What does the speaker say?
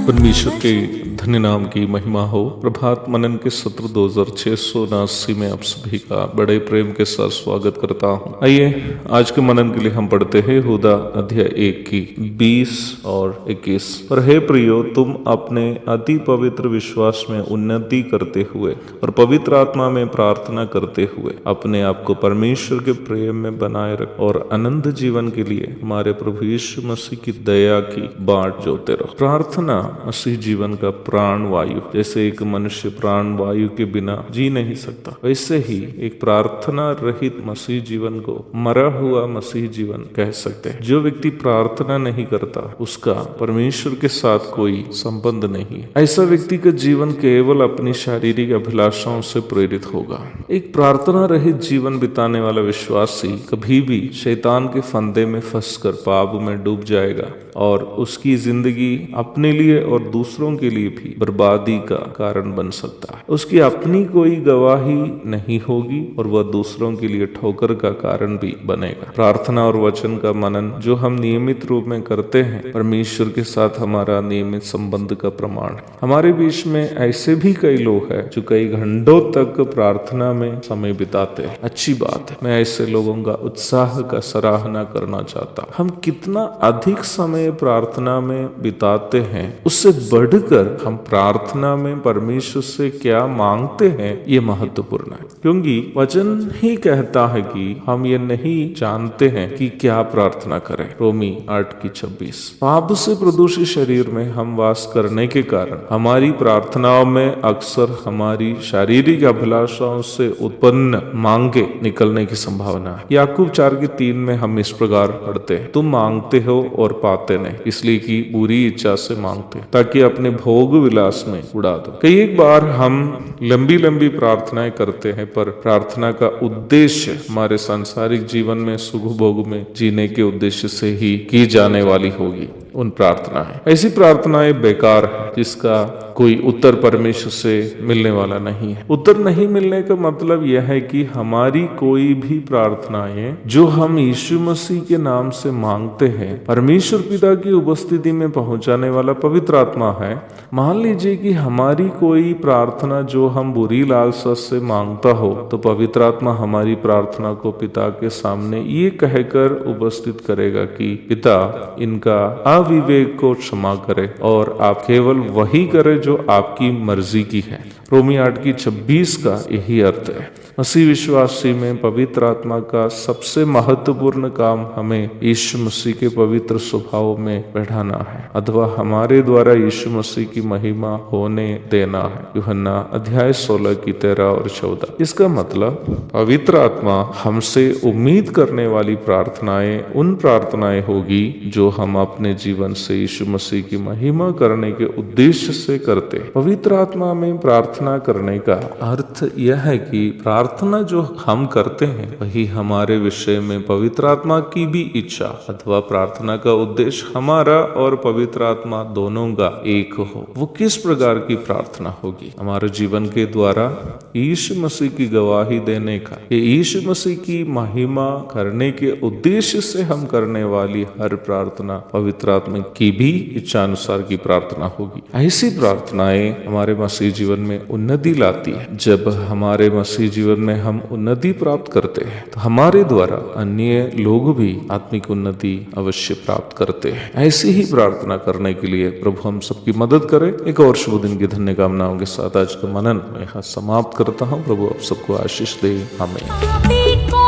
परमेश्वर के धन्य नाम की महिमा हो। प्रभात मनन के सत्र 2679 में आप सभी का बड़े प्रेम के साथ स्वागत करता हूँ। आइए आज के मनन के लिए हम पढ़ते हैं यहूदा अध्याय 1 की 20 और 21। पर हे प्रियो, तुम अपने अति पवित्र विश्वास में उन्नति करते हुए और पवित्र आत्मा में प्रार्थना करते हुए अपने आप को परमेश्वर के प्रेम में बनाए रखो और अनंत जीवन के लिए हमारे प्रभु यीशु मसीह की दया की बाट जोते रहो। प्रार्थना मसीह जीवन का प्राण वायु। जैसे एक मनुष्य प्राण वायु के बिना जी नहीं सकता, वैसे ही एक प्रार्थना रहित मसीह जीवन को मरा हुआ मसीह जीवन कह सकते हैं। जो व्यक्ति प्रार्थना नहीं करता उसका परमेश्वर के साथ कोई संबंध नहीं है। ऐसा व्यक्ति का जीवन केवल अपनी शारीरिक अभिलाषाओं से प्रेरित होगा। एक प्रार्थना रहित जीवन बिताने वाला विश्वासी कभी भी शैतान के फंदे में फंसकर पाप में डूब जाएगा और उसकी जिंदगी अपने लिए और दूसरों के लिए भी बर्बादी का कारण बन सकता है। उसकी अपनी कोई गवाही नहीं होगी और वह दूसरों के लिए ठोकर का कारण भी बनेगा। प्रार्थना और वचन का मनन जो हम नियमित रूप में करते हैं, परमेश्वर के साथ हमारा नियमित संबंध का प्रमाण है। हमारे बीच में ऐसे भी कई लोग हैं जो कई घंटों तक प्रार्थना में समय बिताते हैं। अच्छी बात है, मैं ऐसे लोगों का उत्साह का सराहना करना चाहता हूँ। हम कितना अधिक समय प्रार्थना में बिताते हैं, उससे बढ़कर हम प्रार्थना में परमेश्वर से क्या मांगते हैं ये महत्वपूर्ण है, क्योंकि वचन ही कहता है कि हम ये नहीं जानते हैं कि क्या प्रार्थना करें। रोमी 8:26। पाप से प्रदूषित शरीर में हम वास करने के कारण हमारी प्रार्थनाओं में अक्सर हमारी शारीरिक अभिलाषाओं से उत्पन्न मांगे निकलने की संभावना है। याकूब 4:3 में हम इस प्रकार पढ़ते हैं, तुम मांगते हो और पाते नहीं, इसलिए कि बुरी इच्छा से मांगते ताकि अपने भोग विलास में उड़ा दो। कई एक बार हम लंबी लंबी प्रार्थनाएं करते हैं, पर प्रार्थना का उद्देश्य हमारे सांसारिक जीवन में सुख भोग में जीने के उद्देश्य से ही की जाने वाली होगी। उन प्रार्थनाएं, ऐसी प्रार्थनाएं बेकार है जिसका कोई उत्तर परमेश्वर से मिलने वाला नहीं है। उत्तर नहीं मिलने का मतलब यह है कि हमारी कोई भी प्रार्थनाएं जो हम यीशु मसीह के नाम से मांगते हैं, परमेश्वर पिता की उपस्थिति में पहुंचाने वाला पवित्र आत्मा है। मान लीजिए कि हमारी कोई प्रार्थना जो हम बुरी लालसा से मांगता हो, तो पवित्र आत्मा हमारी प्रार्थना को पिता के सामने ये कहकर उपस्थित करेगा कि पिता, इनका अविवेक को क्षमा करे और आप केवल वही करें जो आपकी मर्जी की है। रोमी 8:26 का यही अर्थ है। मसीह विश्वासी में पवित्र आत्मा का सबसे महत्वपूर्ण काम हमें यीशु मसीह के पवित्र स्वभाव में बैठाना है, अथवा हमारे द्वारा यीशु मसीह की महिमा होने देना है। यूहन्ना अध्याय 16 की 13 और 14। इसका मतलब पवित्र आत्मा हमसे उम्मीद करने वाली प्रार्थनाएं उन प्रार्थनाएं होगी जो हम अपने जीवन से यीशु मसीह की महिमा करने के उद्देश्य से करते हैं। पवित्र आत्मा में प्रार्थना करने का अर्थ यह है कि प्रार्थना जो हम करते हैं वही हमारे विषय में पवित्र आत्मा की भी इच्छा अथवा प्रार्थना का उद्देश्य हमारा और पवित्र आत्मा दोनों का एक हो। वो किस प्रकार की प्रार्थना होगी? हमारे जीवन के द्वारा यीशु मसीह की गवाही देने का, ये यीशु मसीह की महिमा करने के उद्देश्य से हम करने वाली हर प्रार्थना पवित्र आत्मा की भी इच्छा अनुसार की प्रार्थना होगी। ऐसी प्रार्थनाएं हमारे मसीह जीवन में उन्नति लाती है। जब हमारे मसीह जीवन में हम उन्नति प्राप्त करते हैं तो हमारे द्वारा अन्य लोग भी आत्मिक उन्नति अवश्य प्राप्त करते हैं। ऐसी ही प्रार्थना करने के लिए प्रभु हम सबकी मदद करे। एक और शुभ दिन की धन्य कामनाओं के साथ आज का मनन मैं यहाँ समाप्त करता हूँ। प्रभु आप सबको आशीष दे। आमीन।